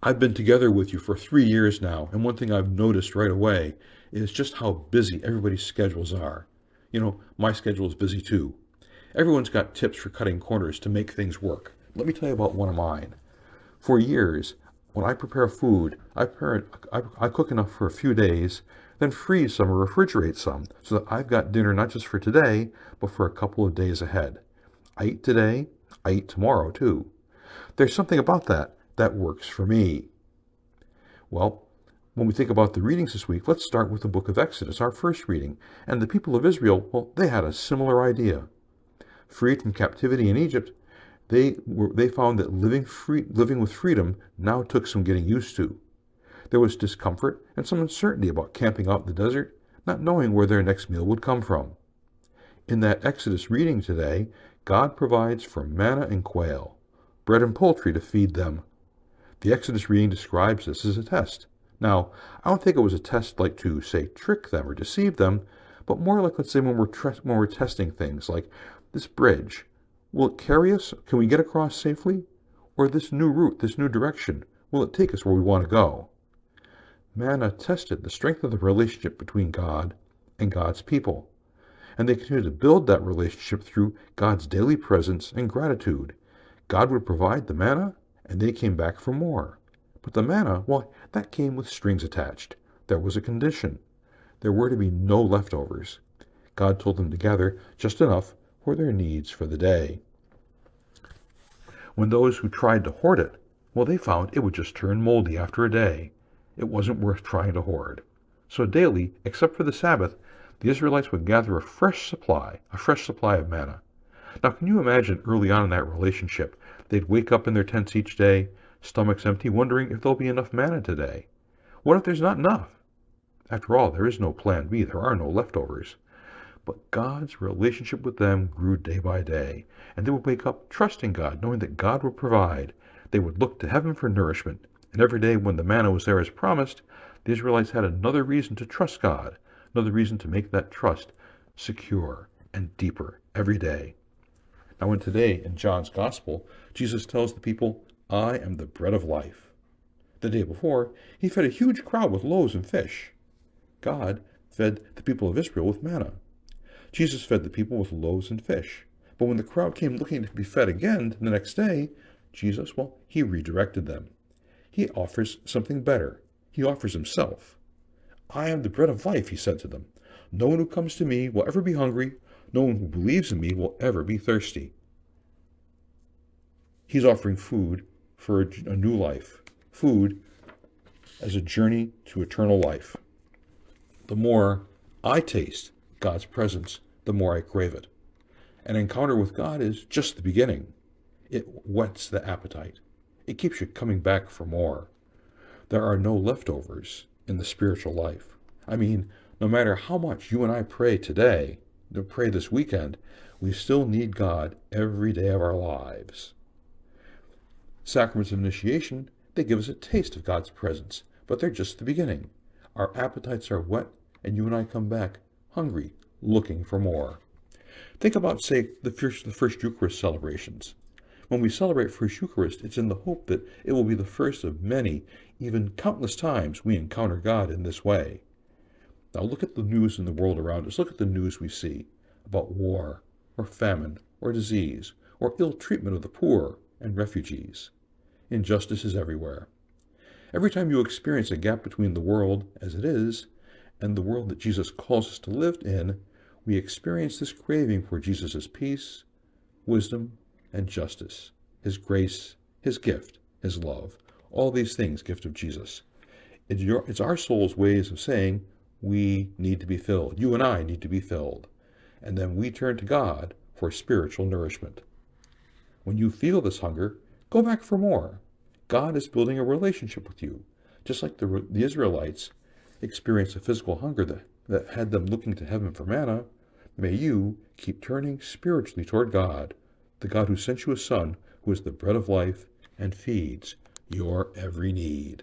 I've been together with you for 3 years now, and one thing I've noticed right away is just how busy everybody's schedules are. My schedule is busy too. Everyone's got tips for cutting corners to make things work. Let me tell you about one of mine. For years, when I prepare food, I cook enough for a few days, then freeze some or refrigerate some so that I've got dinner not just for today, but for a couple of days ahead. I eat today, I eat tomorrow too. There's something about that works for me. Well, when we think about the readings this week, let's start with the book of Exodus, our first reading. And the people of Israel, well, they had a similar idea. Freed from captivity in Egypt, they found that living with freedom now took some getting used to. There was discomfort and some uncertainty about camping out in the desert, not knowing where their next meal would come from. In that Exodus reading today, God provides for manna and quail, bread and poultry to feed them. The Exodus reading describes this as a test. Now, I don't think it was a test like to, say, trick them or deceive them, but more like, let's say, when we're testing things like this bridge. Will it carry us? Can we get across safely? Or this new route, this new direction, will it take us where we want to go? Manna tested the strength of the relationship between God and God's people, and they continued to build that relationship through God's daily presence and gratitude. God would provide the manna, and they came back for more. But the manna, well, that came with strings attached. There was a condition. There were to be no leftovers. God told them to gather just enough for their needs for the day. When those who tried to hoard it, well, they found it would just turn moldy after a day. It wasn't worth trying to hoard. So daily, except for the Sabbath, the Israelites would gather a fresh supply of manna. Now, can you imagine early on in that relationship, they'd wake up in their tents each day, stomachs empty, wondering if there'll be enough manna today. What if there's not enough? After all, there is no plan B. There are no leftovers. But God's relationship with them grew day by day, and they would wake up trusting God, knowing that God would provide. They would look to heaven for nourishment, and every day when the manna was there as promised, the Israelites had another reason to trust God, another reason to make that trust secure and deeper every day. Now, today in John's Gospel, Jesus tells the people, I am the bread of life. The day before, he fed a huge crowd with loaves and fish. God fed the people of Israel with manna. Jesus fed the people with loaves and fish. But when the crowd came looking to be fed again the next day, Jesus, well, he redirected them. He offers something better. He offers himself. I am the bread of life, he said to them. No one who comes to me will ever be hungry. No one who believes in me will ever be thirsty. He's offering food for a new life. Food as a journey to eternal life. The more I taste God's presence, the more I crave it. An encounter with God is just the beginning. It whets the appetite. It keeps you coming back for more. There are no leftovers in the spiritual life. I mean, no matter how much you and I pray today, to pray this weekend, we still need God every day of our lives. Sacraments of initiation, they give us a taste of God's presence, but they're just the beginning. Our appetites are whet, and you and I come back hungry, looking for more. Think about, say, the first Eucharist celebrations. When we celebrate First Eucharist, it's in the hope that it will be the first of many, even countless times we encounter God in this way. Now look at the news in the world around us. Look at the news we see about war, or famine, or disease, or ill treatment of the poor and refugees. Injustice is everywhere. Every time you experience a gap between the world as it is and the world that Jesus calls us to live in, we experience this craving for Jesus' peace, wisdom, and justice, his grace, his gift, his love, all these things, gift of Jesus. It's our soul's ways of saying we need to be filled. You and I need to be filled. And then we turn to God for spiritual nourishment. When you feel this hunger, go back for more. God is building a relationship with you, just like the Israelites experienced a physical hunger that had them looking to heaven for manna. May you keep turning spiritually toward God, the God who sent you a Son, who is the bread of life and feeds your every need.